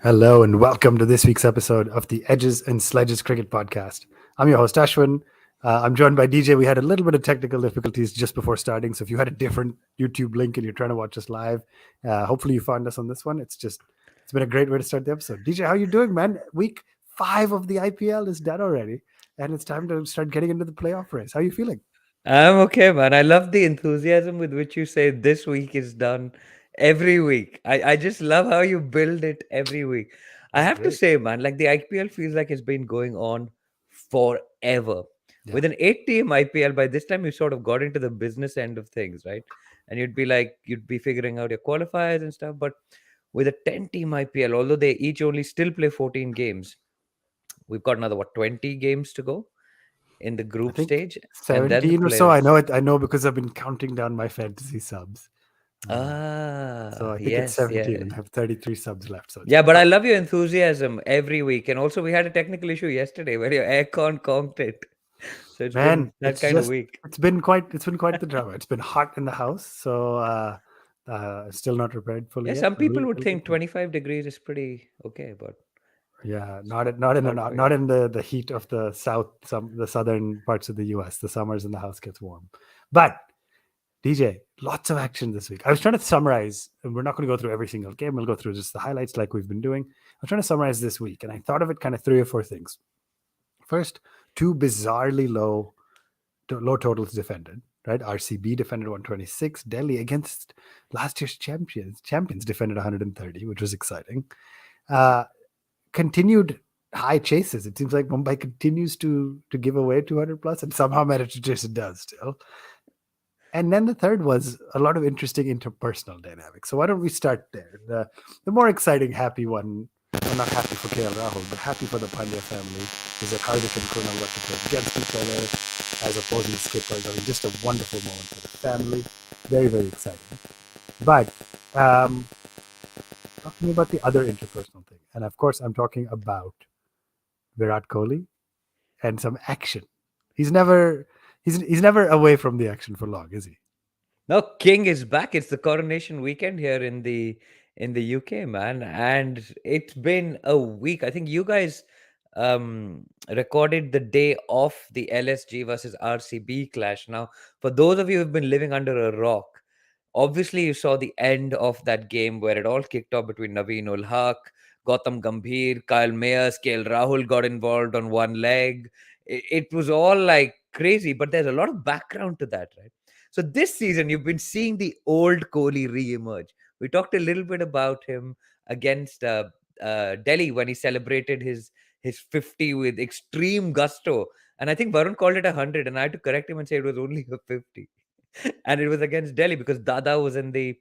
Hello and welcome to this week's episode of the Edges and Sledges Cricket Podcast. I'm your host, Ashwin. I'm joined by DJ. We had a little bit of technical difficulties just before starting. So if you had a different YouTube link and you're trying to watch us live, hopefully you found us on this one. It's been a great way to start the episode. DJ, how you doing, man? Week 5 of the IPL is done already. And it's time to start getting into the playoff race. How are you feeling? I'm okay, man. I love the enthusiasm with which you say this week is done every week. I just love how you build it every week. I It's have to great. say, man, like the IPL feels like it's been going on forever. Yeah. With an 8 team IPL, by this time you sort of got into the business end of things, right? And you'd be figuring out your qualifiers and stuff. But with a 10 team IPL, although they each only still play 14 games, we've got another, 20 games to go in the I group think stage and then the 17 or so. I playoffs. know it. I know because I've been counting down my fantasy subs. Uh, So Ah, I think it's yes, 17 yes. and I have 33 subs left. So it's Yeah, but I love your enthusiasm every week. And also, we had a technical issue yesterday where your aircon conked it. So it's been man, that kind of week. it's been quite the drama. It's been hot in the house, so still not prepared fully Yeah, yet. some people would We'll think get there. 25 degrees is pretty okay, but Yeah, it's not quite. not in the heat of the the southern parts of the US. The summers in the house gets warm. But DJ, lots of action this week. I was trying to summarize, and we're not going to go through every single game. We'll go through just the highlights like we've been doing. I'm trying to summarize this week, and I thought of it kind of three or four things. First, two bizarrely low totals defended. Right, RCB defended 126. Delhi against last year's champions defended 130, which was exciting. Uh, Continued high chases. It seems like Mumbai continues to give away 200 plus, and somehow managed to chase it down still. And then the third was a lot of interesting interpersonal dynamics. So why don't we start there? The more exciting, happy one, well, not happy for KL Rahul, but happy for the Pandya family, is that Hardik and Krunal got to play against each other as opposing skippers. I mean, just a wonderful moment for the family. Very, very exciting. But um, talking about the other interpersonal thing, and of course, I'm talking about Virat Kohli and some action. He's never he's never away from the action for long, is he? Now King is back. It's the coronation weekend here in the UK, man, and it's been a week. I think you guys recorded the day of the LSG versus RCB clash. Now, for those of you who've been living under a rock, obviously you saw the end of that game where it all kicked off between Naveen ul Haq, Gautam Gambhir, Kyle Mayers, KL Rahul got involved on one leg. It was all like crazy, but there's a lot of background to that, right? So this season, you've been seeing the old Kohli re-emerge. We talked a little bit about him against Delhi when he celebrated his 50 with extreme gusto, and I think Varun called it 100, and I had to correct him and say it was only a 50, and it was against Delhi because Dada was in the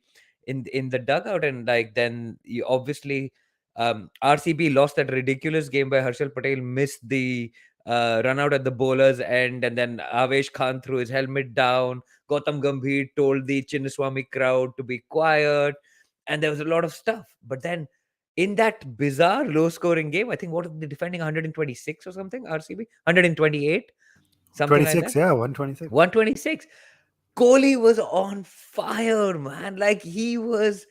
dugout, and like then you obviously RCB lost that ridiculous game by Harshal Patel missed the run out at the bowler's end, and then Avesh Khan threw his helmet down. Gautam Gambhir told the Chinnaswamy crowd to be quiet, and there was a lot of stuff. But then in that bizarre low scoring game, I think what are they defending 126 or something, RCB? 128, something like 26, that. yeah, 126. 126. Kohli was on fire, man. Like he was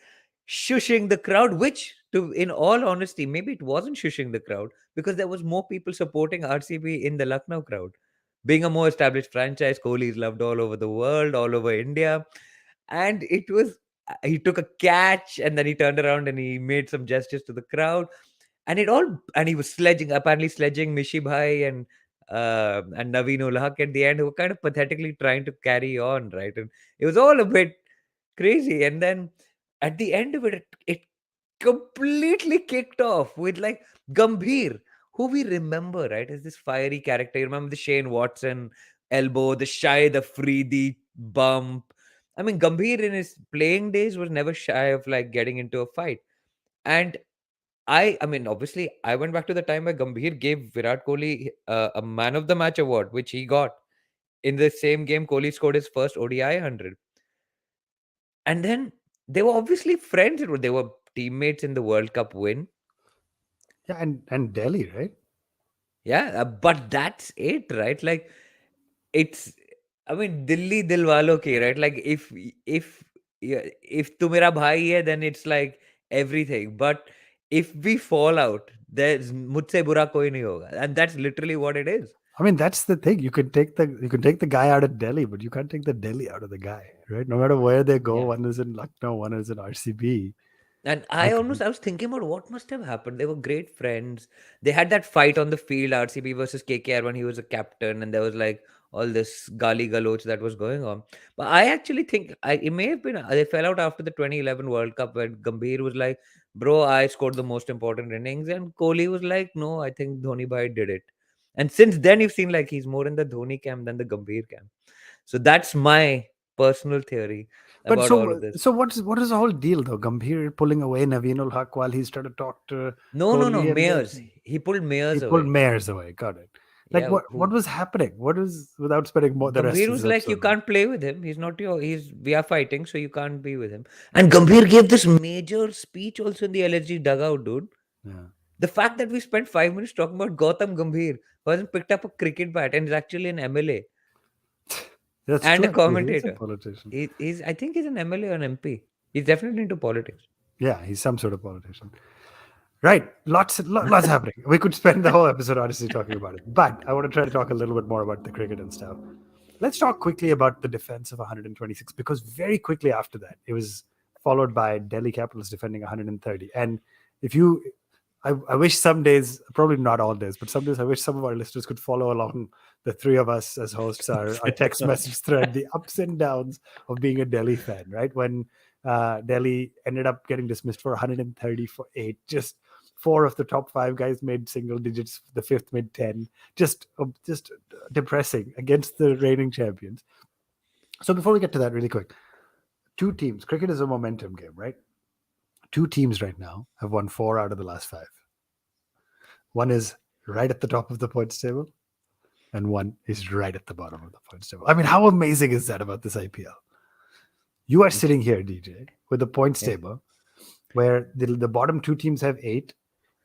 shushing the crowd, which, to in all honesty, maybe it wasn't shushing the crowd because there was more people supporting RCB in the Lucknow crowd. Being a more established franchise, Kohli is loved all over the world, all over India, and it was. He took a catch and then he turned around and he made some gestures to the crowd, and he was sledging, apparently sledging Mishi Bhai and Naveen ul Haq at the end, who were kind of pathetically trying to carry on, right? And it was all a bit crazy. And then at the end of it completely kicked off with like Gambhir, who we remember, right, as this fiery character. You remember the Shane Watson elbow, the shy, the free, the bump. I mean, Gambhir in his playing days was never shy of like getting into a fight. And I mean, obviously, I went back to the time where Gambhir gave Virat Kohli a Man of the Match award, which he got in the same game. Kohli scored his first ODI 100, and then they were obviously friends. They were teammates in the World Cup win. Yeah, and Delhi, right? Yeah, but that's it, right? Like it's, I mean, Dilli Dilwalo ki, right? Like if yeah, if tu mera bhai hai, then it's like everything. But if we fall out, there's mujhse bura koi nahi hoga, and that's literally what it is. I mean, that's the thing. You can take the guy out of Delhi, but you can't take the Delhi out of the guy, right? No matter where they go, Yeah. one is in Lucknow, one is in RCB. And I I couldn't. was thinking about what must have happened. They were great friends. They had that fight on the field, RCB versus KKR, when he was a captain, and there was like all this gali galoch that was going on. But I actually think it may have been they fell out after the 2011 World Cup when Gambhir was like, "Bro, I scored the most important innings," and Kohli was like, "No, I think Dhoni bhai did it." And since then, you've seen like he's more in the Dhoni camp than the Gambhir camp. So that's my personal theory But about all of this. what is the whole deal though? Gambhir pulling away Naveen ul Haq while he's trying to talk to No, no, no. Kohli, and then Mayors. He pulled he Mayors pulled away. Mayers away. Got it. Like Yeah, what who was happening? What was, without spending the rest Gambhir of was this like, you episode on it? can't play with him. He's not your. He's we are fighting, so you can't be with him. And Gambhir gave this major speech also in the LSG dugout, dude. Yeah, The fact that we spent 5 minutes talking about Gautam Gambhir, who hasn't picked up a cricket bat and is actually an MLA that's and true. a Actually, he is a commentator. politician. He's I think he's an MLA or an MP. He's definitely into politics. Yeah, he's some sort of politician. Right. Lots happening. We could spend the whole episode honestly talking about it. But I want to try to talk a little bit more about the cricket and stuff. Let's talk quickly about the defense of 126, because very quickly after that, it was followed by Delhi Capitals defending 130. And if you, I wish some days, probably not all days, but some days I wish some of our listeners could follow along, the three of us as hosts, our text message thread, the ups and downs of being a Delhi fan, right? When Delhi ended up getting dismissed for 130 for 8, just four of the top five guys made single digits, the fifth made 10. Just depressing against the reigning champions. So before we get to that, really quick, two teams. Cricket is a momentum game, right? Two teams right now have won 4 out of the last 5. One is right at the top of the points table, and one is right at the bottom of the points table. I mean, how amazing is that about this IPL? You are sitting here, DJ, with the points Yeah. table where the bottom two teams have 8,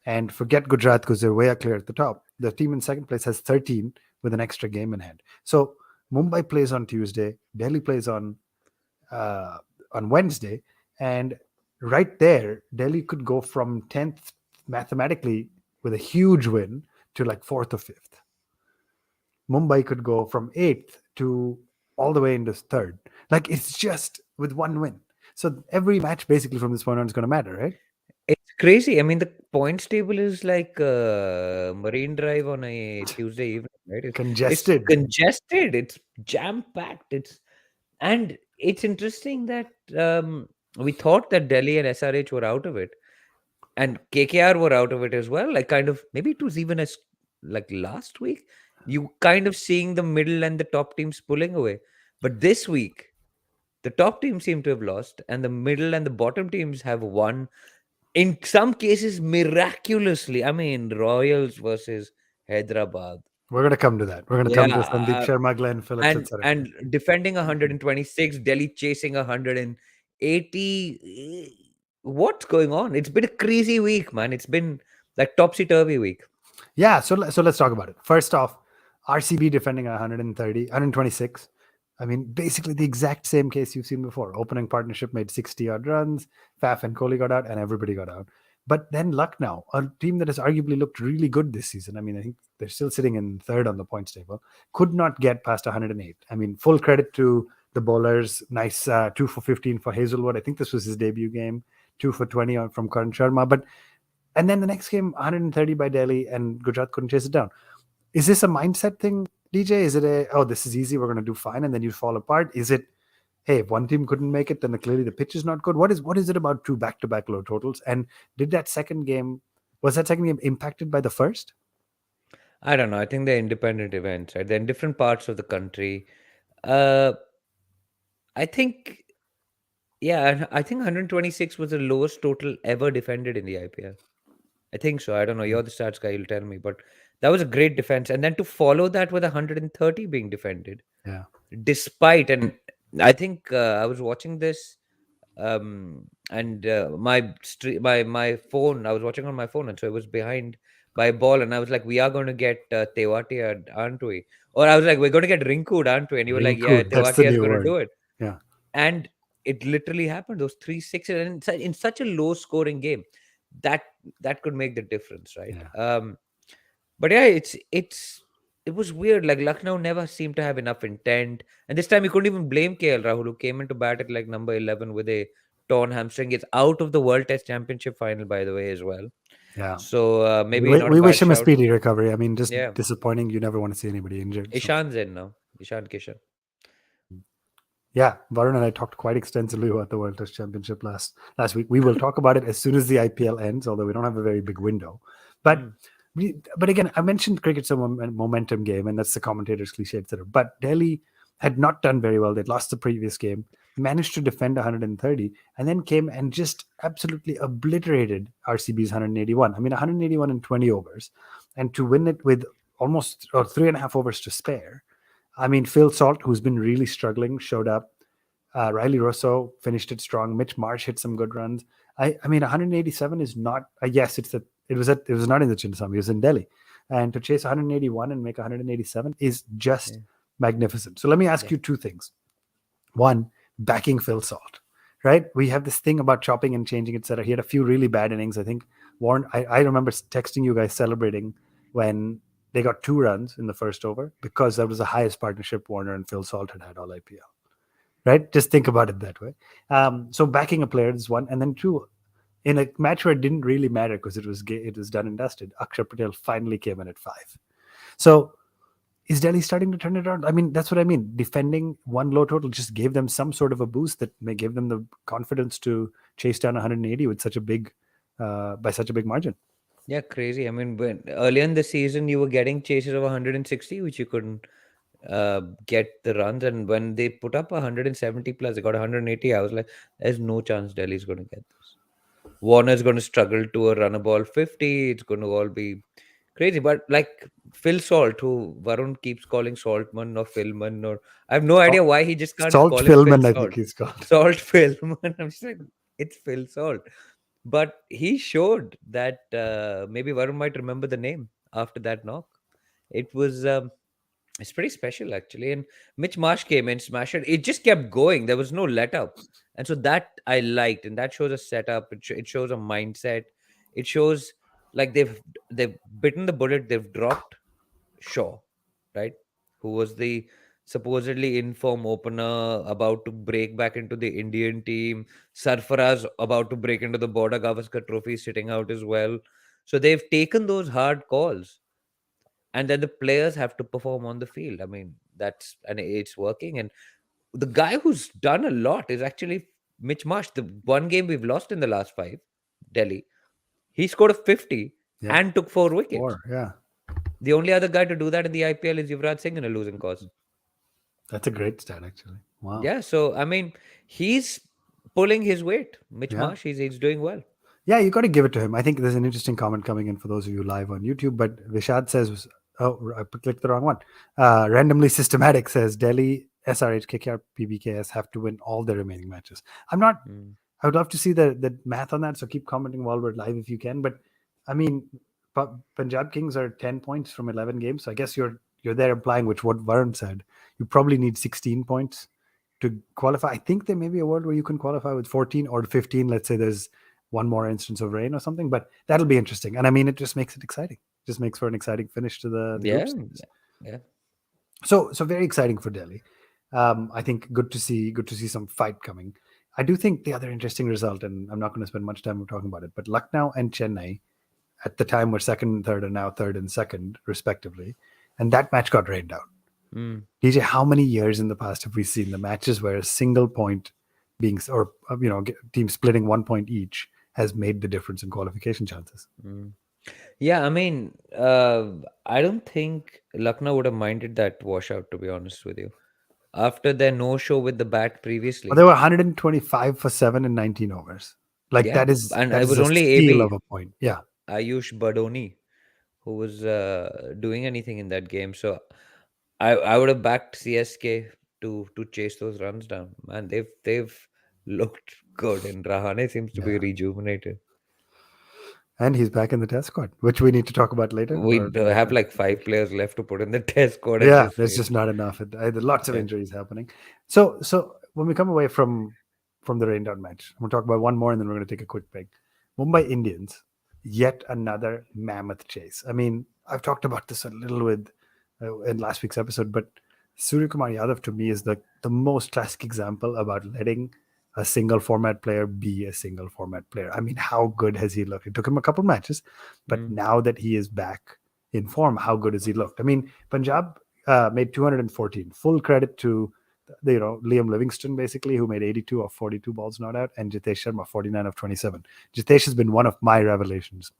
and forget Gujarat because they're way clear at the top. The team in second place has 13 with an extra game in hand. So Mumbai plays on Tuesday, Delhi plays on Wednesday, and right there, Delhi could go from 10th mathematically with a huge win to like 4th or 5th. Mumbai could go from 8th to all the way into 3rd. Like, it's just with one win. So every match basically from this point on is going to matter, right? It's crazy. I mean, the points table is like Marine Drive on a Tuesday evening, right? It's Congested. congested. It's jam packed. And it's interesting that we thought that Delhi and SRH were out of it, and KKR were out of it as well. Like, kind of, maybe it was even as like last week. You kind of seeing the middle and the top teams pulling away, but this week the top teams seem to have lost, and the middle and the bottom teams have won. In some cases, miraculously. I mean, Royals versus Hyderabad. We're going to come to that. We're going to come to Yeah, Sandeep Sharma, Glenn Phillips, etc. and defending 126, Delhi chasing 180. What's going on? It's been a crazy week, man. It's been like topsy turvy week. Yeah, so let's talk about it. First off, RCB defending 130, 126. I mean, basically the exact same case you've seen before. Opening partnership made 60 odd runs. Faf and Kohli got out, and everybody got out. But then Lucknow, a team that has arguably looked really good this season. I mean, I think they're still sitting in 3rd on the points table. Could not get past 108. I mean, full credit to the bowlers. Nice 2 for 15 for Hazelwood. I think this was his debut game. 2 for 20 from Karan Sharma. And then the next game, 130 by Delhi, and Gujarat couldn't chase it down. Is this a mindset thing, DJ? Is it this is easy, we're going to do fine, and then you fall apart? Is it, hey, if one team couldn't make it, then clearly the pitch is not good? What is it about 2 back-to-back low totals? And was that second game impacted by the first? I don't know. I think they're independent events, right? They're in different parts of the country. Uh, I think, yeah, I think 126 was the lowest total ever defended in the IPL. I think so. I don't know. You're the stats guy. You'll tell me. But that was a great defense. And then to follow that with 130 being defended, Yeah. despite, and I think I was watching this, and my phone, I was watching on my phone, and so it was behind by a ball, and I was like, we are going to get Tewatia, aren't we? Or I was like, we're going to get Rinkud, aren't we? And you were like, yeah, Rinkud, that's the Tewatia is new going to word. do it. Yeah. And it literally happened. Those 3 6 in such a low scoring game. that that could make the difference, right? Yeah. But yeah, it was weird. Like Lucknow never seemed to have enough intent, and this time you couldn't even blame KL Rahul, who came into bat at like number 11 with a torn hamstring. It's out of the World Test Championship final, by the way, as well. Yeah. So maybe We, not a we wish bad him a shout. speedy recovery. I mean, just Yeah, disappointing. You never want to see anybody injured. So Ishan's in now. Ishan Kishan. yeah, Varun and I talked quite extensively about the World Test Championship last week. We will talk about it as soon as the IPL ends, although we don't have a very big window. But Mm. but again, I mentioned cricket's a momentum game, and that's the commentator's cliche, etc. But Delhi had not done very well. They'd lost the previous game, managed to defend 130, and then came and just absolutely obliterated RCB's 181. I mean, 181 in 20 overs, and to win it with almost or 3.5 overs to spare. I mean, Phil Salt, who's been really struggling, showed up. Riley Rosso finished it strong. Mitch Marsh hit some good runs. I mean, 187 is not. Yes, it was not in the Chinnaswamy. It was in Delhi, and to chase 181 and make 187 is just Yeah, magnificent. So let me ask yeah, you two things. One, backing Phil Salt, right? We have this thing about chopping and changing, etc. He had a few really bad innings. I think Warren. I remember texting you guys celebrating when they got 2 runs in the first over because that was the highest partnership Warner and Phil Salt had all IPL. Right? Just think about it that way. So backing a player is one, and then two, in a match where it didn't really matter because it was done and dusted. Akshar Patel finally came in at 5. So is Delhi starting to turn it around? I mean, that's what I mean. Defending one low total just gave them some sort of a boost that may give them the confidence to chase down 180 with such a big by such a big margin. yeah. Crazy. I mean, when earlier in the season you were getting chases of 160, which you couldn't get the runs, and when they put up 170 plus, they got 180. I was like, there's no chance Delhi's going to get this. Warner's going to struggle to run a ball 50. It's going to all be crazy. But like Phil Salt, who Varun keeps calling Saltman or Philman, or I have no Oh, idea why he just can't Salt call him Phil Philman, I think Salt. he's called. Salt Philman. I'm just like, it's Phil Salt. But he showed that maybe Varun might remember the name after that knock. It was it's pretty special actually. And Mitch Marsh came in, smashed it. It just kept going. There was no let up. And so that I liked. And that shows a setup. It shows a mindset. It shows like they've bitten the bullet. They've dropped Shaw, right? Who was the supposedly in-form opener about to break back into the Indian team. Sarfaraz about to break into the Border Gavaskar Trophy, sitting out as well. So they've taken those hard calls, and then the players have to perform on the field. I mean, that's and it's working. And the guy who's done a lot is actually Mitch Marsh. The one game we've lost in the last 5, Delhi, he scored a 50 Yeah, and took 4 wickets. 4. Yeah, The only other guy to do that in the IPL is Yuvraj Singh in a losing cause. that's a great stat actually. Wow. Yeah, so I mean, he's pulling his weight. Mitch Yeah. Marsh, he's doing well. Yeah, you got to give it to him. I think there's an interesting comment coming in for those of you live on YouTube. But Vishad says, "Oh, I clicked the wrong one." Randomly systematic says Delhi, SRH, KKR, PBKS have to win all the remaining matches. I'm not. Mm. I would love to see the math on that. So keep commenting while we're live if you can. But I mean, Punjab Kings are 10 points from 11 games. So I guess you're there implying, which what Varun said. You probably need 16 points to qualify. I think there may be a world where you can qualify with 14 or 15. Let's say there's one more instance of rain or something, but that'll be interesting. And I mean, it just makes it exciting. Just makes for an exciting finish to the group Yeah, stage. yeah. So very exciting for Delhi. I think good to see some fight coming. I do think the other interesting result, and I'm not going to spend much time talking about it, but Lucknow and Chennai at the time were second and third, and now third and second respectively, and that match got rained out. Mm. DJ, how many years in the past have we seen the matches where a single point being, or teams splitting 1 point each has made the difference in qualification chances? Mm. Yeah, I mean, I don't think Lucknow would have minded that washout, to be honest with you. After their no-show with the bat Well, they previously, were 125 for 7 in 19 overs. Like yeah, that is and that it is was a only steal AB, of a point. Yeah, Ayush Badoni, who was doing anything in that game. So I would have backed CSK to chase those runs down. Man, they've looked good, and Rahane seems to be yeah. rejuvenated. And he's back in the test squad, which we need to talk about later. We have like 5 players left to put in the test squad at Yeah, this there's rate. just not enough. There's lots of Yeah. injuries happening. So when we come away from the rain down match, we'll talk about one more, and then we're going to take a quick break. Mumbai Indians, yet another mammoth chase. I mean, I've talked about this a little with in last week's episode, but Suryakumar Yadav to me is the most classic example about letting a single format player be a single format player. I mean, how good has he looked? It took him a couple matches, but Mm. now that he is back in form, how good has he looked? I mean, Punjab made 214. Full credit to Liam Livingston, basically, who made 82 of 42 balls not out, and Jitesh Sharma, 49 of 27. Jitesh has been one of my revelations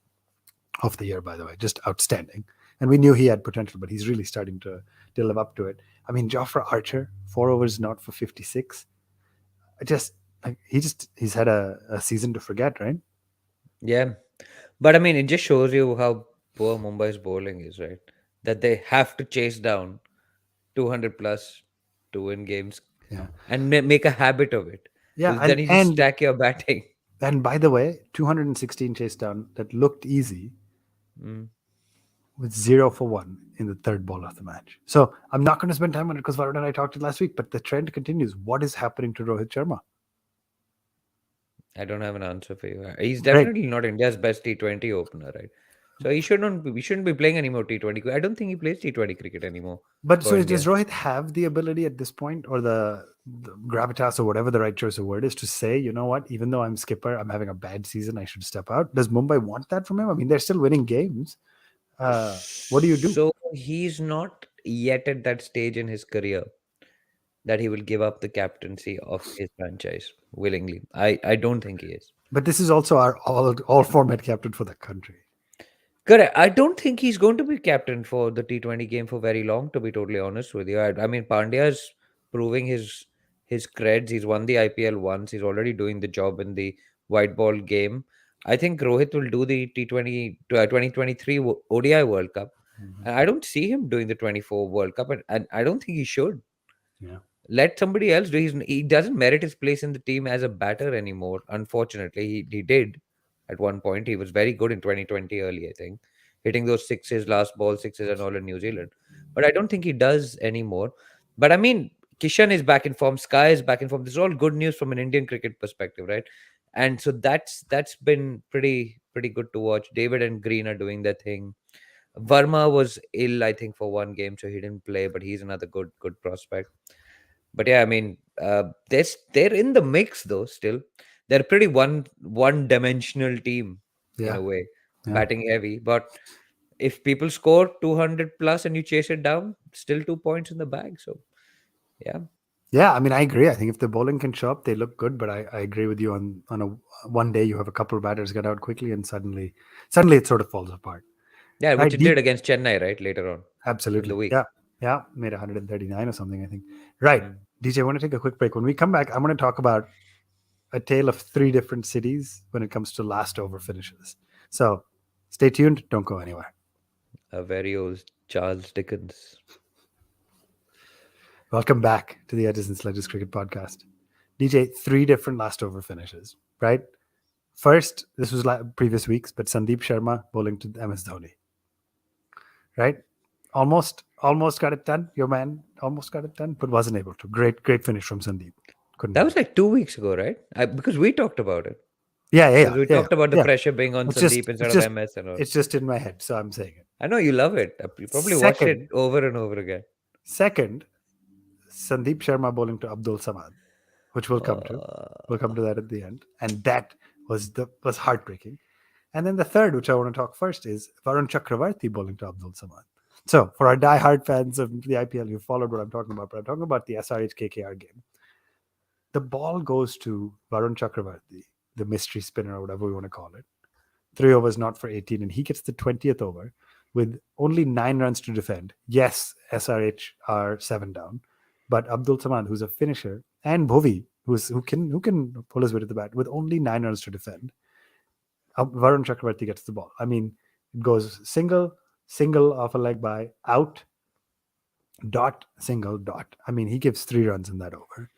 of the year, by the way, just outstanding. And we knew he had potential, but he's really starting to live up to it. I mean, Jofra Archer, 4 overs not for 56. I just like he's had a season to forget, right? Yeah. But I mean, it just shows you how poor Mumbai's bowling is, right? That they have to chase down 200 plus to win games Yeah, and make a habit of it. yeah, Because then and you just and stack your batting. and by the way, 216 chase down that looked easy Mm. with 0 for 1 in the third ball of the match. So I'm not going to spend time on it because Varun and I talked it last week, but the trend continues. What is happening to Rohit Sharma? I don't have an answer for you. He's Great. definitely not India's best T20 opener, right? So we shouldn't be playing any more T20. I don't think he plays T20 cricket anymore But for so does India. Rohit have the ability at this point or the gravitas or whatever the right choice of word is to say, you know what, even though I'm skipper, I'm having a bad season, I should step out? Does Mumbai want that from him? I mean, they're still winning games. What do you do? So he's not yet at that stage in his career that he will give up the captaincy of his franchise willingly. I don't think he is. But this is also our all format captain for the country. Correct. I don't think he's going to be captain for the T20 game for very long, to be totally honest with you. I mean, Pandya's proving his creds. He's won the IPL once. He's already doing the job in the white ball game. I think Rohit will do the T20 2023 ODI World Cup. Mhm. And I don't see him doing the 24 World Cup, and I don't think he should. Yeah. Let somebody else do. He doesn't merit his place in the team as a batter anymore. Unfortunately, he did at one point. He was very good in 2020 early, I think, hitting those sixes, last ball sixes, and all in New Zealand. But I don't think he does anymore. But I mean, Kishan is back in form. Sky is back in form. This is all good news from an Indian cricket perspective, right? And so that's been pretty good to watch. David and Green are doing their thing. Verma was ill, I think, for one game, so he didn't play. But he's another good prospect. But yeah, I mean, they're in the mix though. Still, they're a pretty one dimensional team in Yeah. a way, Yeah. batting heavy. But if people score 200 plus and you chase it down, still 2 points in the bag. So yeah, Yeah, I mean, I agree. I think if the bowling can show up, they look good. But I agree with you on a one day you have a couple of batters get out quickly, and suddenly it sort of falls apart. yeah, which Right? it did Deep. against Chennai, right, later on in the Absolutely. week. Yeah. Yeah. Made 139 or something, I think. Right. Mm. DJ, I want to take a quick break. When we come back, I want to talk about a tale of three different cities when it comes to last over finishes. So stay tuned. Don't go anywhere. A very old Charles Dickens. Welcome back to the Edges and Sledges Cricket Podcast. DJ, three different last over finishes, right? First, this was previous weeks, but Sandeep Sharma bowling to MS Dhoni, right? Almost got it done. Your man almost got it done, but wasn't able to. Great finish from Sandeep. Couldn't That do was it. like 2 weeks ago, right? Because we talked about it. Yeah, yeah, Because yeah, we yeah, talked about the yeah. pressure being on It's just, Sandeep instead it's of just, MS and all. it's just in my head, so I'm saying it. I know you love it. You probably watched it Second, over and over again. second, Sandeep Sharma bowling to Abdul Samad, which we'll come to. We'll come to that at the end, and that was heartbreaking. And then the third, which I want to talk first, is Varun Chakravarti bowling to Abdul Samad. So for our die-hard fans of the IPL, you followed what I'm talking about, but I'm talking about the SRH KKR game. The ball goes to Varun Chakravarti, the mystery spinner or whatever we want to call it. 3 overs not for 18, and he gets the 20th over with only 9 runs to defend. Yes, SRH are 7 down, but Abdul Samad, who's a finisher, and Bhuvi, who can pull his weight at the bat, with only 9 runs to defend, Varun Chakravarti gets the ball. I mean, it goes single off a leg by, out, dot, single, dot. I mean, he gives 3 runs in that over.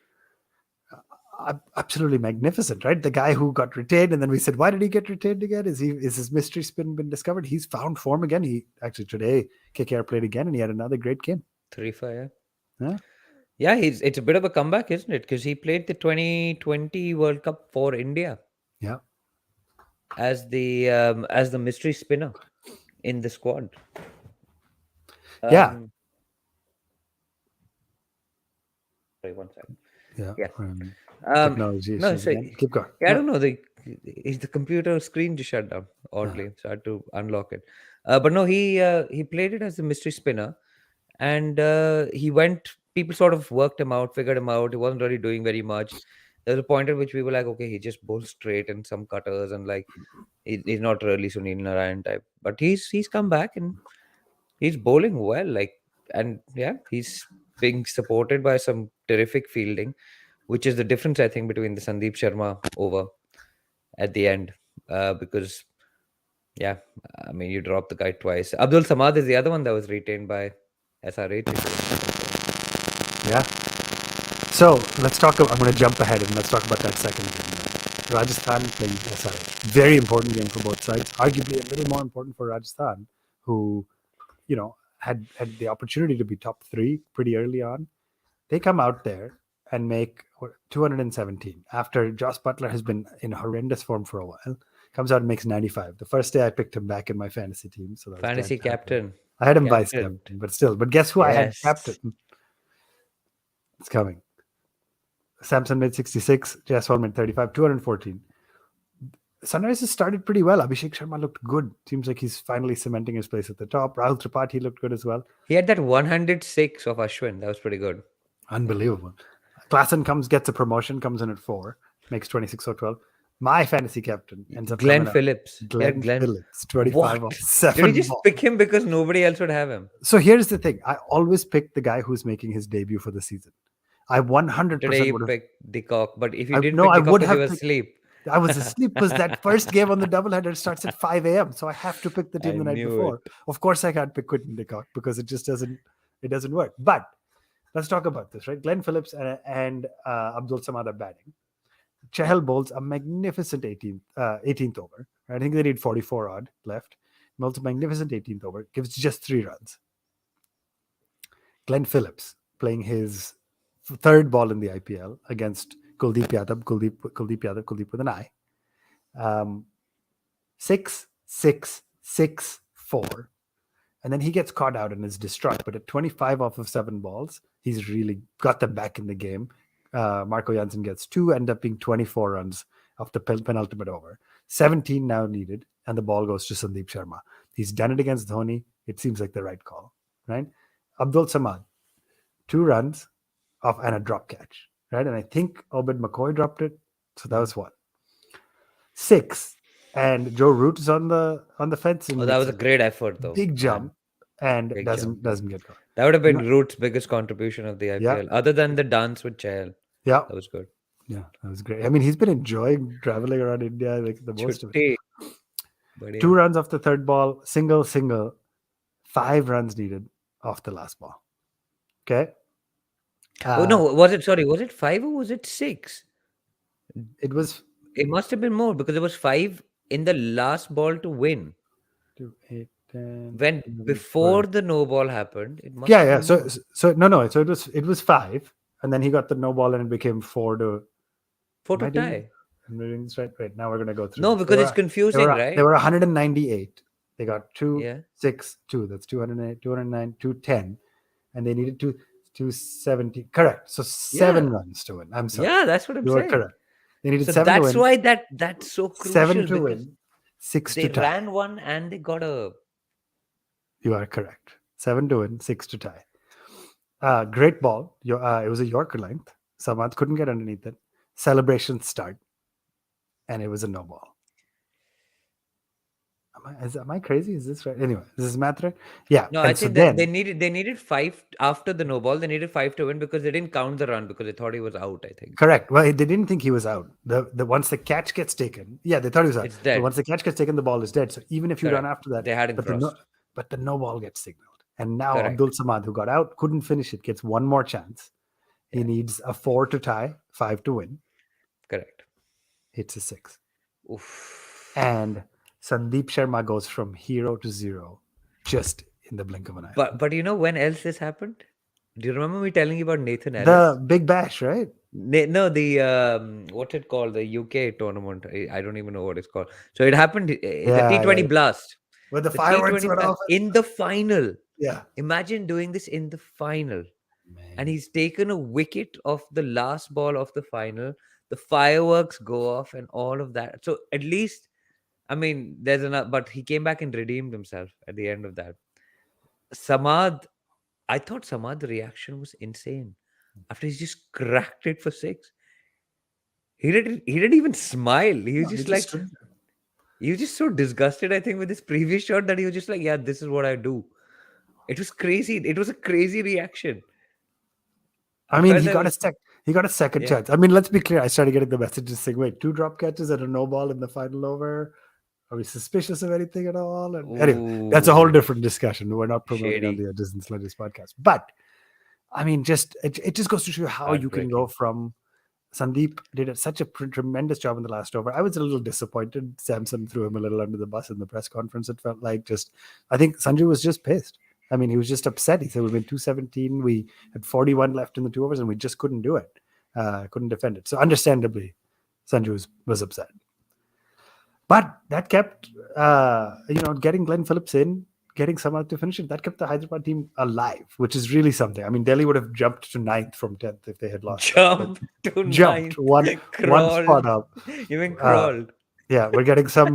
Absolutely magnificent, right? The guy who got retained, and then we said, why did he get retained again? Is his mystery spin been discovered? He's found form again. He actually today KKR played again, and he had another great game. 3-5, Yeah, yeah. It's a bit of a comeback, isn't it? Because he played the 2020 World Cup for India. yeah. as the mystery spinner in the squad. Yeah, Um, sorry, one second. yeah. Yeah. Technology No, issues so again. Keep going. yeah, I No. don't know. The computer screen just shut down Uh, oddly, so I had to unlock it. But no, he played it as a mystery spinner, and he went. People sort of worked him out, figured him out. He wasn't really doing very much. There was a point at which we were like, okay, he just bowls straight and some cutters, and like he's not really Sunil Narayan type. But he's come back and he's bowling well. Like, and yeah, he's being supported by some terrific fielding, which is the difference I think between the Sandeep Sharma over at the end. Because yeah, I mean you dropped the guy twice. Abdul Samad is the other one that was retained by SRH, if you remember. So yeah. So let's talk. I'm going to jump ahead and let's talk about that second game. Rajasthan playing SRH. Very important game for both sides. Arguably a little more important for Rajasthan, who, had the opportunity to be top three pretty early on. They come out there and make 217 after Joss Butler has been in horrendous form for a while. Comes out and makes 95. The first day I picked him back in my fantasy team, so that was glad fantasy to have him. captain, I had him vice captain. captain, but still. But guess who I had Yes, captain? It's coming. Samson made 66, Jaiswal made 35, 214. Sunrisers started pretty well. Abhishek Sharma looked good. Seems like he's finally cementing his place at the top. Rahul Tripathi looked good as well. he had that 106 of Ashwin. That was pretty good. Unbelievable. Klassen gets a promotion, comes in at 4, makes 26 or 12. My fantasy captain ends up Glenn coming out. Phillips. Yeah, Glenn Glenn. Phillips, 25 What? off Did 7 he just balls. pick him because nobody else would have him? So here's the thing. I always pick the guy who's making his debut for the season. I 100% Today you would have. picked the cock, but if you didn't No, pick I the cock would because you have were picked. asleep. I was asleep because that first game on the doubleheader starts at 5 a.m. So I have to pick the team I the night knew before. it. Of course, I can't pick Quinton de Kock because it just doesn't work. But let's talk about this, right? Glenn Phillips and Abdul Samad are batting. Chahal bowls a magnificent 18th over. I think they need 44 odd left. Bowls a magnificent 18th over. Gives just 3 runs. Glenn Phillips playing his third ball in the IPL against Kuldeep Yadav. Kuldeep with an I. 6, 6, 6, 4. And then he gets caught out and is distraught. But at 25 off of 7 balls, he's really got them back in the game. Marco Janssen gets 2, end up being 24 runs off the penultimate over. 17 now needed, and the ball goes to Sandeep Sharma. He's done it against Dhoni. It seems like the right call, right? Abdul Samad, 2 runs off and a drop catch, right? And I think Obed McCoy dropped it, so that was 1. 6, and Joe Root is on the fence and Oh, that makes was a great effort, though. big man. jump and Big doesn't get caught. That would have been No- Root's biggest contribution of the Yeah, IPL, other than the dance with Chahal. yeah, That was good. yeah. That was great. I mean, he's been enjoying traveling around India like the most of it. Chutti. But 2 runs off the third ball, single, 5 runs needed off the last ball. Okay. Oh no, was it? Sorry, was it 5 or was it 6? It was It must have been more because it was 5 in the last ball to win. 2, 8, 10, When 11, before 12. the no ball happened, it must Yeah, have yeah. been So more. no. So it was 5, and then he got the no ball, and it became 4 to. Am Photo I doing? tie. I'm doing this right. Wait, now we're gonna go through No, this. because it's confusing, They right? were 198. They got 2, Yeah. 6, 2. That's 208, 209, 210, and they needed 270. Correct. So 7 Yeah. runs to win. I'm sorry. Yeah, that's what I'm You are saying. correct. They needed So 7 to that's win. why that's so 7 crucial to because win. 6 they to tie. ran one and they got a You are correct. 7 to win, 6 to tie. Great ball. It was a Yorker length. Samad couldn't get underneath it. Celebration start, and it was a no ball. Am I crazy? Is this right? Anyway, this is math, right? Yeah. no. And I so think that then, they needed 5 after the no ball. They needed 5 to win because they didn't count the run because they thought he was out. I think correct. Well, they didn't think he was out. The once the catch gets taken, yeah, they thought he was out. it's But dead. once the catch gets taken, the ball is dead. So even if you run Correct. after that, They hadn't crossed. but the no ball gets signaled. And now Correct. Abdul Samad, who got out, couldn't finish it, gets one more chance. He Yeah. needs a 4 to tie, 5 to win. Correct. Hits a 6. Oof. And Sandeep Sharma goes from hero to 0 just in the blink of an eye. But you know when else this happened? Do you remember me telling you about Nathan Ellis? The Big Bash, right? No, the what's it called? The UK tournament. I don't even know what it's called. So it happened. The Yeah, T20 yeah. Blast. When the The fireworks T20 went Blast off. in the final. Yeah. Imagine doing this in the final. And Man. he's taken a wicket of the last ball of the final. The fireworks go off and all of that. So at least, I mean, there's enough. But he came back and redeemed himself at the end of that. Samad, I thought Samad's reaction was insane after he's just cracked it for six. He didn't even smile. He was No, he just just like stood there. he was just so disgusted, I think, with his previous shot that he was just like, yeah, this is what I do. It was crazy. It was a crazy reaction. I I mean, felt that was he got a second yeah. chance. I mean, let's be clear. I started getting the messages saying, "Wait, two drop catches and a no ball in the final over. Are we suspicious of anything at all?" And anyway, that's a whole Ooh, different discussion. We're not promoting on shady, the Edges and Sledges podcast. But I mean, just it just goes to show you how you can go heartbreaking. from Sandeep did such a tremendous job in the last over. I was a little disappointed. Samson threw him a little under the bus in the press conference. It felt like I think Sanju was just pissed. I mean, he was just upset. He said, "We've been 217. We had 41 left in the 2 overs, and we just couldn't do it. Couldn't defend it." So, understandably, Sanju was upset. But that kept, getting Glenn Phillips in, getting Samad to finish it, that kept the Hyderabad team alive, which is really something. I mean, Delhi would have jumped to ninth from 10th if they had lost that. But Jump to jumped ninth, one spot crawled. up. You mean Uh, crawled? yeah, we're getting some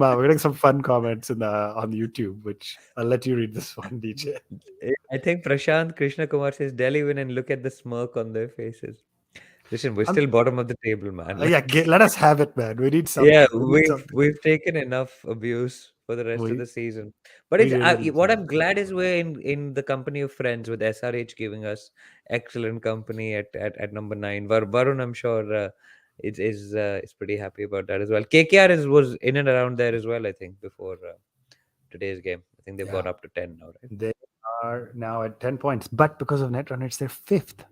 fun comments on YouTube, which I'll let you read this one, DJ. I think Prashant Krishna Kumar says Delhi win and look at the smirk on their faces. Listen, we're Um, still bottom of the table, man. yeah, Like, let us have it, man. We need yeah, something. We need we've something. we've taken enough abuse for the rest of We the season. But we it's really need what something. I'm glad is we're in the company of friends with SRH giving us excellent company at number 9. Varun, I'm sure is pretty happy about that as well. KKR was in and around there as well. I think before today's game, I think they've Yeah, gone up to 10 now, right? they are now at 10 points, but because of net run rates, they're fifth,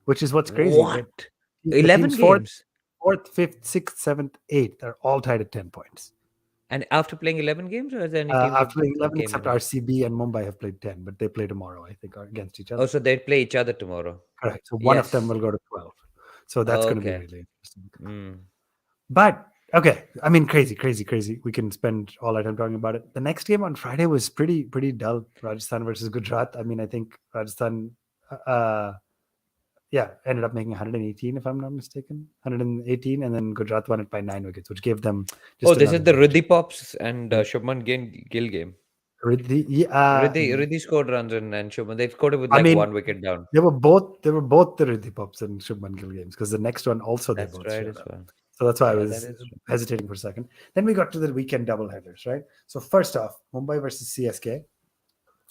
which is what's crazy. What? The 11 teams games. fourth, fifth, sixth, seventh, eighth are all tied at 10 points. And after playing 11 games, or is there any teams After playing that 11, came except in? RCB and Mumbai have played 10, but they play tomorrow, I think, against each Oh, other. so they'd play each other tomorrow. Correct. So one of them Yes. will go to 12. So that's going to be Okay. really interesting. Mm. But okay, I mean, crazy, crazy, crazy. We can spend all our time talking about it. The next game on Friday was pretty dull. Rajasthan versus Gujarat. I mean, I think Rajasthan, ended up making 118 if I'm not mistaken, 118, and then Gujarat won it by 9 wickets, which gave them Oh, just this another is the edge. Riddhi Pops and Shubman Gill game. Riddhi scored runs and Shubman. They've scored it with I like mean, one wicket down. they were both the Riddhi Pops and Shubman Gill games because the next one also they That's both right showed as up. well. So that's why I Yeah, that was is true. hesitating for a second. Then we got to the weekend doubleheaders, right? So first off, Mumbai versus CSK,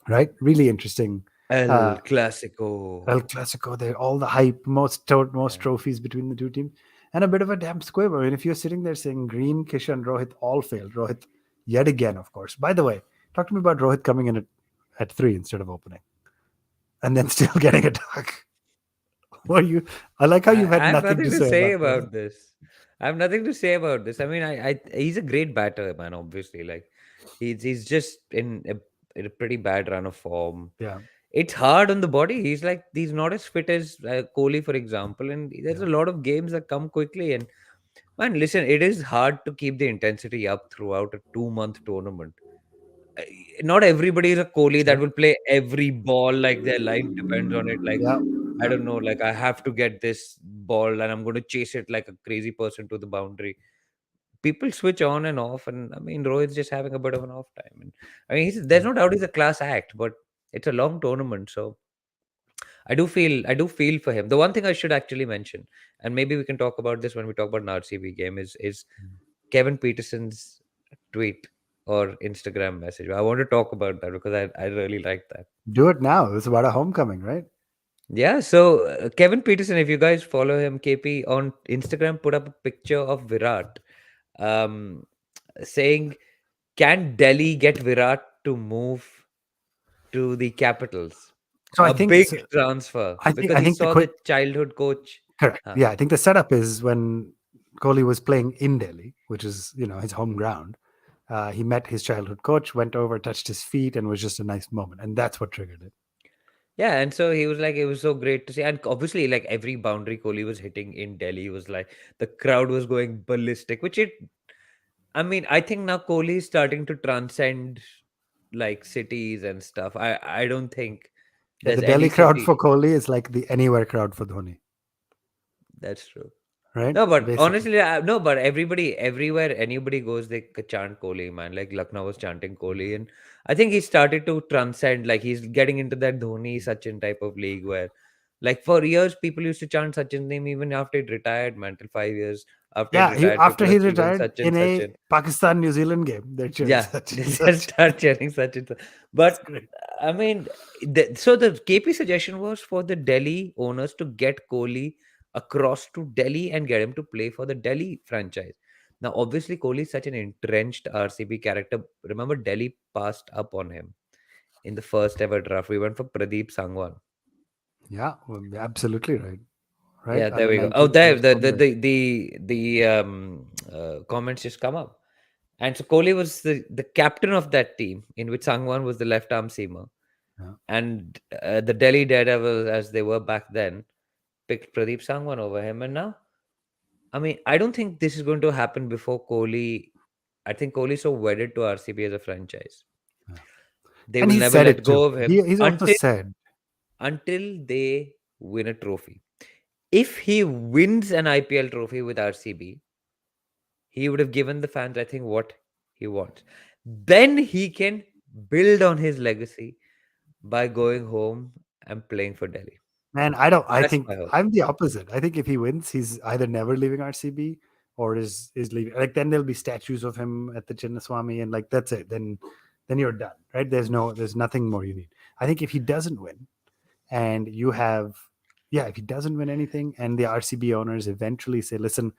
right? Really interesting. El Uh, Clasico. El Clasico, there, all the hype, most Yeah. trophies between the two teams, and a bit of a damp squib. I mean, if you're sitting there saying Green, Kishan, Rohit all failed, Rohit yet again, of course. By the way, talk to me about Rohit coming in at 3 instead of opening, and then still getting a duck. What you? I like how you've I had have nothing nothing to to say say about Rohit. about this. I have nothing to say about this. I mean, he's a great batter, man. Obviously, like he's just in a pretty bad run of form. Yeah, It's hard on the body. He's not as fit as Kohli, for example, and there's yeah, a lot of games that come quickly. And man, listen, it is hard to keep the intensity up throughout a 2 month tournament. Uh, Not everybody is a Kohli that sure, will play every ball like their life depends on it. Like yeah, I yeah. don't know, like I have to get this ball and I'm going to chase it like a crazy person to the boundary. People switch on and off, and I mean, Rohit's just having a bit of an off time. And I mean, there's no doubt he's a class act, but it's a long tournament, so I do feel for him. The one thing I should actually mention, and maybe we can talk about this when we talk about an RCB game, is Kevin Peterson's tweet or Instagram message. I want to talk about that because I really like that. Do it now. It's about a homecoming, right? Yeah, so Kevin Peterson, if you guys follow him, KP on Instagram, put up a picture of Virat, um, saying, "Can Delhi get Virat to move to the capitals?" So I A think big so, transfer I think because I he think the saw quick the childhood coach. correct. Huh. Yeah, I think the setup is when Kohli was playing in Delhi, which is his home ground. He met his childhood coach, went over, touched his feet, and was just a nice moment, and that's what triggered it. Yeah, and so he was like, it was so great to see. And obviously, like every boundary Kohli was hitting in Delhi was like the crowd was going ballistic, which it, I mean, I think now Kohli is starting to transcend like cities and stuff. I don't think Yeah, there's the any Delhi crowd city for Kohli is like the anywhere crowd for Dhoni, that's true. right? No, but Basically. honestly, no, but everybody, everywhere, anybody goes, they chant Kohli, man. Like Lucknow was chanting Kohli, and I think he started to transcend. Like he's getting into that Dhoni Sachin type of league where, like for years, people used to chant Sachin's name even after he retired, man. Till 5 years after he Yeah, retired, after people are he still going retired Sachin, in a Sachin. Pakistan New Zealand game, they're cheering Yeah, such they and just such. start cheering Sachin. It's But great. I mean, so the KP suggestion was for the Delhi owners to get Kohli across to Delhi and get him to play for the Delhi franchise. Now, obviously, Kohli is such an entrenched RCB character. Remember, Delhi passed up on him in the first ever draft. We went for Pradeep Sangwan. Yeah, well, absolutely right. Right, Yeah, there under we go. Oh, 19 there Prince the Mumbai. comments just come up. And so Kohli was the captain of that team, in which Sangwan was the left arm seamer. Yeah. And the Delhi Daredevils, as they were back then, picked Pradeep Sangwan over him. And now, I mean, I don't think this is going to happen before Kohli. I think Kohli is so wedded to RCB as a franchise. Yeah. They And will he never said let it too. go of him He's also said, until they win a trophy. If he wins an IPL trophy with RCB, he would have given the fans, I think, what he wants. Then he can build on his legacy by going home and playing for Delhi. man, I That's think my hope. I'm the opposite. I think if he wins, he's either never leaving RCB or is leaving. Like then there'll be statues of him at the Chinnaswamy, and like that's it. Then you're done, right? There's nothing more you need. I think if he doesn't win, and you have, yeah, if he doesn't win anything, and the RCB owners eventually say, listen,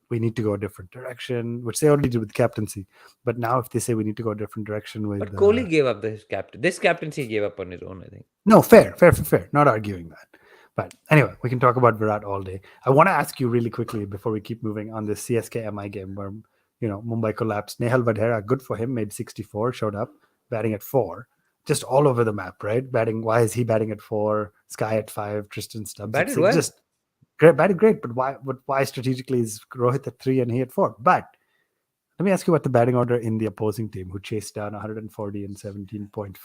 we need to go a different direction, which they already did with captaincy. But now, if they say we need to go a different direction with, But Kohli gave up his captain. This captaincy he gave up on his own, I think. no, fair, not arguing that. But anyway, we can talk about Virat all day. I want to ask you really quickly before we keep moving on this CSK MI game where Mumbai collapsed. Nehal Vadhera, good for him, made 64, showed up batting at 4, just all over the map, right? Batting. Why is he batting at 4? Sky at 5, Tristan Stubbs at Batted 6. well. Just great, batted great. But why? But why strategically is Rohit at 3 and he at 4? But let me ask you about the batting order in the opposing team who chased down 140 and 17.4,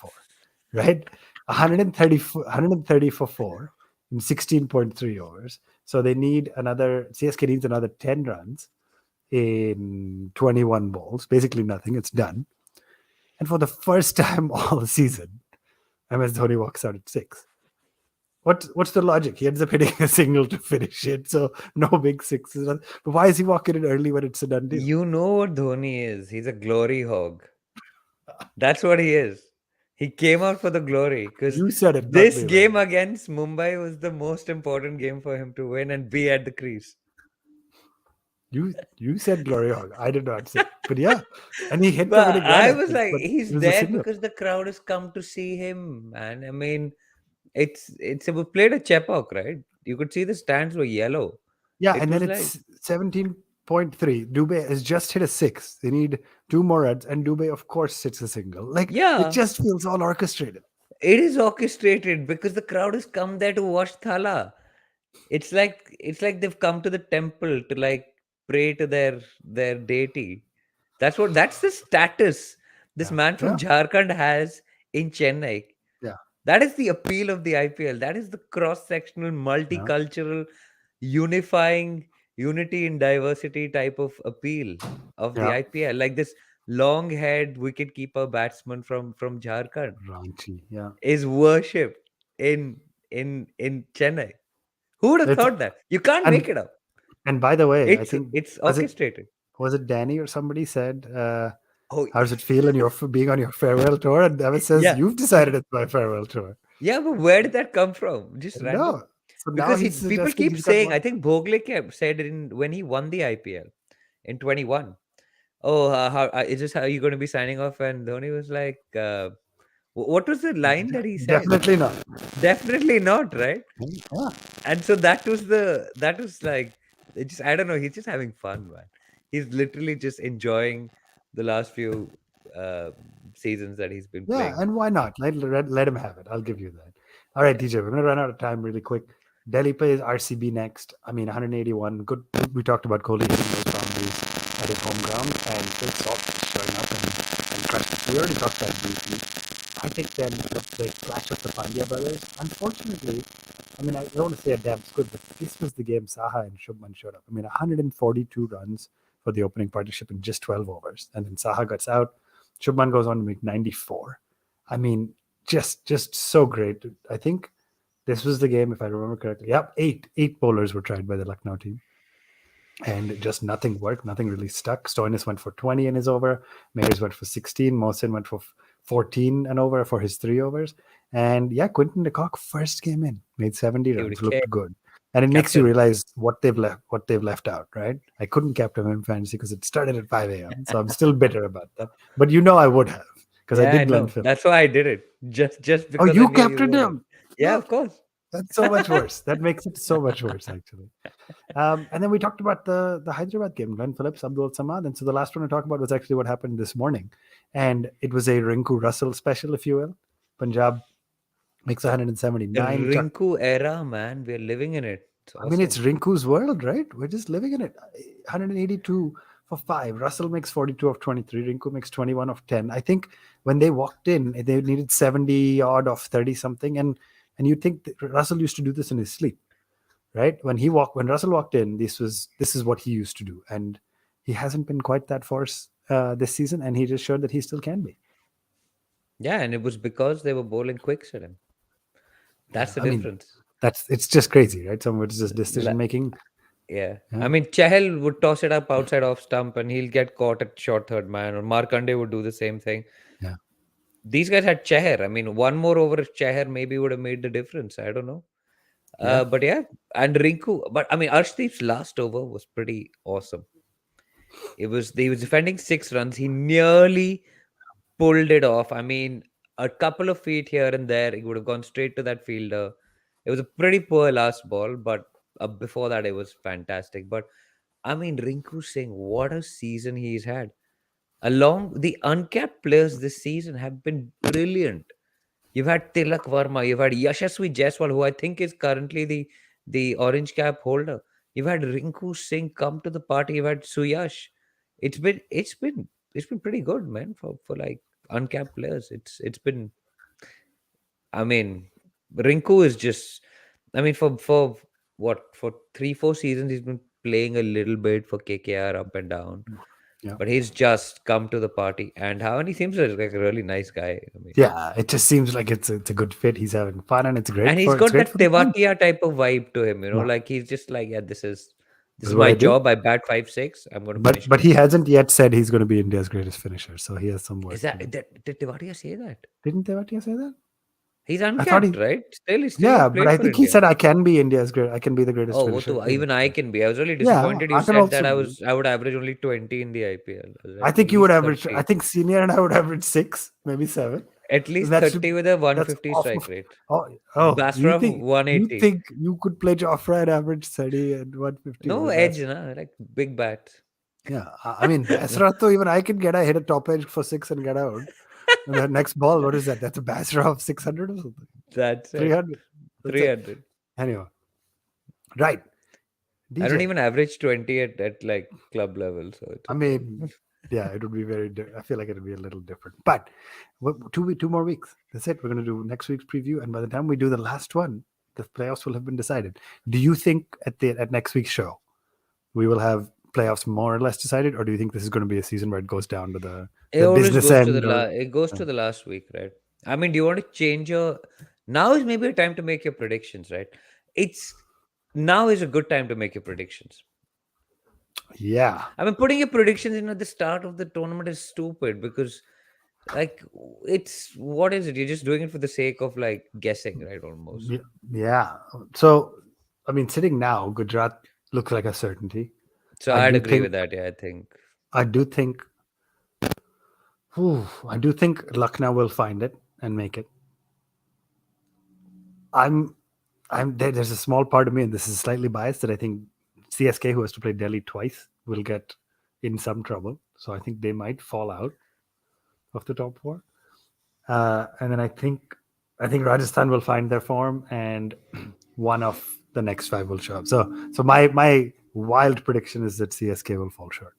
right? 130 for 4 in 16.3 overs. So they need CSK needs another 10 runs in 21 balls, basically nothing. It's done. And for the first time all season, MS Dhoni walks out at 6. What's the logic? He ends up hitting a single to finish it, so no big sixes. But why is he walking in early when it's a done deal? You know what Dhoni is. He's a glory hog. That's what he is. He came out for the glory because You said it, not this me, by the game way. against Mumbai was the most important game for him to win and be at the crease. You said Glory Hog. I did not say. But yeah, and he hit the But winning run I at was 6, like, but it he's was a there single. because the crowd has come to see him, man. I mean, we played a Chepauk, right? You could see the stands were yellow. Yeah, It and then was like, it's 17.3. Dubé has just hit a 6. They need 2 more runs, and Dubé, of course, hits a single. Like, it yeah, just feels all orchestrated. it is orchestrated because the crowd has come there to watch Thala. It's like they've come to the temple to like pray to their deity. That's the status this Yeah, man from yeah, Jharkhand has in Chennai. yeah, That is the appeal of the IPL. That is the cross-sectional, yeah, multicultural, unifying, unity in diversity type of appeal of the yeah. IPL. Like this long-haired wicketkeeper batsman from Jharkhand Ranchi, yeah. is worshipped in Chennai. Who would have It's thought that? You can't and make it up. and by the way, I It's think it's was it orchestrated. was it Danny or somebody said, Oh, how does it feel in your being on your farewell tour? And David says, yeah, you've decided it's my farewell tour. yeah. But where did that come from? Just random. No. So now Because he's people suggesting keep he's got saying. one. I think Bogle kept said it in when he won the IPL in 21. Oh, is this how you're going to be signing off? And Dhoni was like, what was the line that he said? Definitely not. Definitely not, right? Yeah. And so that was like, it just I don't know. He's just having fun, man. He's literally just enjoying the last few uh, seasons that he's been Yeah, playing. and why not? Let him have it. I'll give you that. All right, DJ, we're going to run out of time really quick. Delhi plays RCB next. I mean, 181. Good. We talked about Kohli hitting those boundaries at his home ground, and Phil Salt showing up and crushing. So we already talked about briefly. I think then the clash of the Pandya brothers. Unfortunately, I mean, I don't want to say a damn squid, but this was the game Saha and Shubman showed up. I mean, 142 runs for the opening partnership in just 12 overs, and then Saha gets out. Shubman goes on to make 94. I mean, just so great. I think this was the game, if I remember correctly. Yep, eight bowlers were tried by the Lucknow team, and just nothing worked. Nothing really stuck. Stoinis went for 20 in his over. Mayers went for 16. Mohsin went for 14 and over for his 3 overs. And yeah, Quinton de Kock first came in, made 70 He runs, would care. looked good. And it makes you Captain. realize what they've left out, right? I couldn't captain him in fantasy because it started at 5 a.m. So I'm still bitter about that. But I would have, because I Yeah, I did Glenn know. Phillips. That's why I did it. Just Oh, because I you knew you captained would. him. Yeah, No, of course. that's so much worse. That makes it so much worse, actually. And then we talked about the Hyderabad game, Glenn Phillips, Abdul Samad. And so the last one to talk about was actually what happened this morning. And it was a Rinku Russell special, if you will. Punjab makes The 179. Rinku era, man. We're living in it. It's I mean, it's awesome. Rinku's world, right? We're just living in it. 182 for 5. Russell makes 42 of 23. Rinku makes 21 of 10. I think when they walked in, they needed 70 odd of 30 something. And you think that Russell used to do this in his sleep, right? When Russell walked in, this is what he used to do. And he hasn't been quite that force this season. And he just showed that he still can be. Yeah, and it was because they were bowling quicks at him. Yeah. That's the I mean, difference. it's just crazy, right? Some of it's just decision La- making. Yeah. Yeah. I mean, Chahal would toss it up outside off stump and he'll get caught at short third man, or Markande would do the same thing. Yeah. These guys had Chahar. I mean, one more over of Chahar maybe would have made the difference. I don't know. Yeah. But yeah, and Rinku. But I mean, Arshdeep's last over was pretty awesome. He was defending 6 runs. He nearly pulled it off. I mean, a couple of feet here and there, he would have gone straight to that fielder. It was a pretty poor last ball, but before that, it was fantastic. But I mean, Rinku Singh, what a season he's had. Along the uncapped players this season have been brilliant. You've had Tilak Verma, you've had Yashasvi Jaiswal, who I think is currently the orange cap holder. You've had Rinku Singh come to the party. You've had Suyash. It's been pretty good, man, for like uncapped players. It's been. I mean, Rinku is just. I mean, for what, for 3-4 seasons he's been playing a little bit for KKR up and down, Yeah. but he's just come to the party, and he seems like a really nice guy. I mean, Yeah, it just seems like it's a good fit. He's having fun, and it's and great he's for it's got great that for the fans. Tewatia type of vibe to him, Yeah, like he's just like, yeah, this this is is what my I do. job. I bat 5-6. I'm going to But finish but he 20. hasn't yet said he's going to be India's greatest finisher, so he has some Is work to that do. did Tewatia say that? Didn't Tewatia say that? He's I thought uncapped, he. right? He still Yeah, not but played I for think he India. said I can be India's great. I can be the greatest Oh, finisher in even I India. can be. I was really Yeah, disappointed you I can said also that. be. I would average only 20 in the IPL. I was I like, at think you would least average. I 30. think Senior and I would average 6, maybe 7. At And least that's 30 with a that's 150 off strike of. rate. Oh, Basra you 180. think you could play Jofra and average 30 and 150 No over edge, Basra? like big bat. Yeah, I mean Basra. So even I can hit a top edge for 6 and get out. And that next ball, what is that? That's a Basra of 600 or something. That's it. 300. That's it. 300. Anyway, right. I don't DJ. even average 20 at like club level, so it's I okay. mean, yeah, it would be I feel like it would be a little different. But two more weeks. That's it. We're going to do next week's preview. And by the time we do the last one, the playoffs will have been decided. Do you think at next week's show, we will have playoffs more or less decided? Or do you think this is going to be a season where it goes down to It the always business goes to the end? Or it goes to the last week, right? I mean, do you want to change your now is maybe a time to make your predictions, right? It's Now is a good time to make your predictions. yeah. I mean, putting your predictions in at the start of the tournament is stupid because, like, it's what is it? You're just doing it for the sake of like guessing, right? Almost. Yeah. So, I mean, sitting now, Gujarat looks like a certainty. So I I'd do agree think, with that. Yeah, I think. I do think, I do think Lucknow will find it and make it. I'm, there's a small part of me, and this is slightly biased, that I think CSK, who has to play Delhi twice, will get in some trouble. So I think they might fall out of the top 4. And then I think I think Rajasthan will find their form, and one of the next five will show up. So my wild prediction is that CSK will fall short.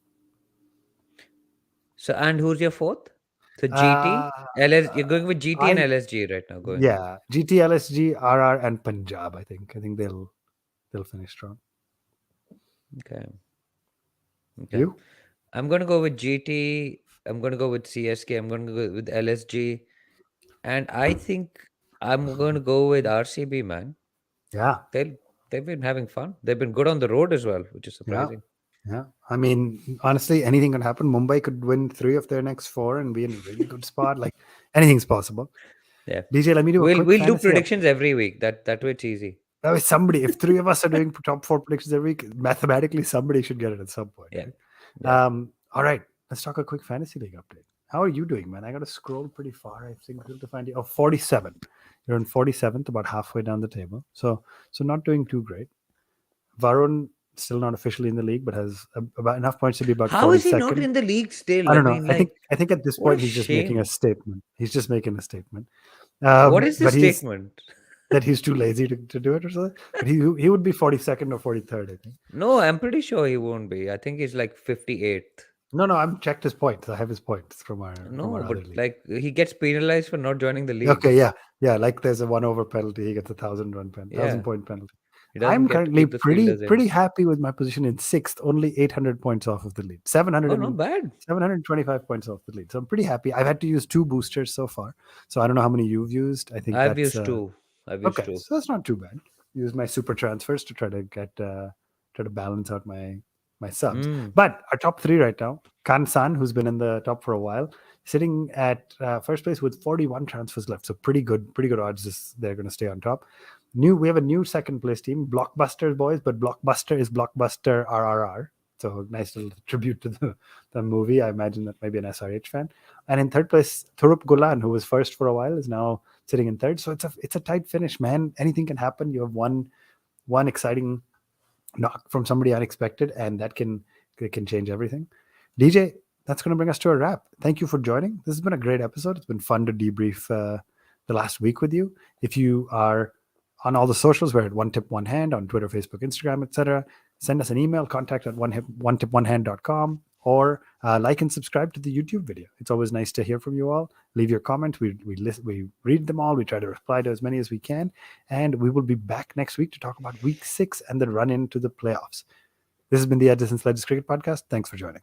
So, and who's your fourth? So Uh, GT, LS. You're going with GT and I LSG right now. Going. Yeah, GT, LSG, RR, and Punjab. I think they'll finish strong. Okay. Okay. You? I'm going to go with GT. I'm going to go with CSK. I'm going to go with LSG. And I think I'm going to go with RCB, man. Yeah, They'll, they've been having fun. They've been good on the road as well, which is yeah, surprising. yeah. I mean, honestly, anything can happen. Mumbai could win three of their next four and be in a really good spot. Like anything's possible. Yeah. DJ, let me do a quick We'll do fantasy predictions update. every week. That way it's easy. That way, somebody, if three of us are doing top four predictions every week, mathematically somebody should get it at some point, Yeah. right? Yeah. All right, let's talk a quick fantasy league update. How are you doing, man? I got to scroll pretty far, I think, to find you. Oh, 47. You're on 47th, about halfway down the table. So not doing too great. Varun still not officially in the league, but has about enough points to be about How is he not 42nd. in the league still? I I don't know. mean, I think like, I think at this what a point he's just making a shame. statement. He's just making a statement. What is the But he's statement? that he's too lazy to do it or something. But he would be 42nd or 43rd, I think. No, I'm pretty sure he won't be. I think he's like 58th. No, I've checked his points. I have his points from our No, but other league. like he gets penalized for not joining the league. Okay, yeah. Like there's a 1 over penalty, he gets a 1,000 run pen, thousand Yeah. point penalty. He doesn't I'm get to currently keep the pretty fielders in. pretty happy with my position in sixth, only 800 points off of the lead, Oh, not bad. 725 points off the lead. So I'm pretty happy. I've had to use two boosters so far, so I don't know how many you've used. I think I've that's used two. I've used okay. two. So that's not too bad. Use my super transfers to try to balance out my subs. Mm. But our top three right now, Kansan, who's been in the top for a while, sitting at first place with 41 transfers left. So pretty good odds they're going to stay on top. We have a new second place team, Blockbuster boys, but Blockbuster is Blockbuster RRR. So nice little tribute to the movie. I imagine that maybe an SRH fan. And in third place, Thurup Gulan, who was first for a while, is now sitting in third. So it's a tight finish, man. Anything can happen. You have one exciting knock from somebody unexpected, and it can change everything. DJ, that's going to bring us to a wrap. Thank you for joining. This has been a great episode. It's been fun to debrief the last week with you. If you are on all the socials, we're at One Tip One Hand on Twitter, Facebook, Instagram, etc. Send us an email, contact at onetiponehand.com, or like and subscribe to the YouTube video. It's always nice to hear from you all. Leave your comments. We read them all. We try to reply to as many as we can. And we will be back next week to talk about week 6 and the run into the playoffs. This has been the Edison's Legends Cricket Podcast. Thanks for joining.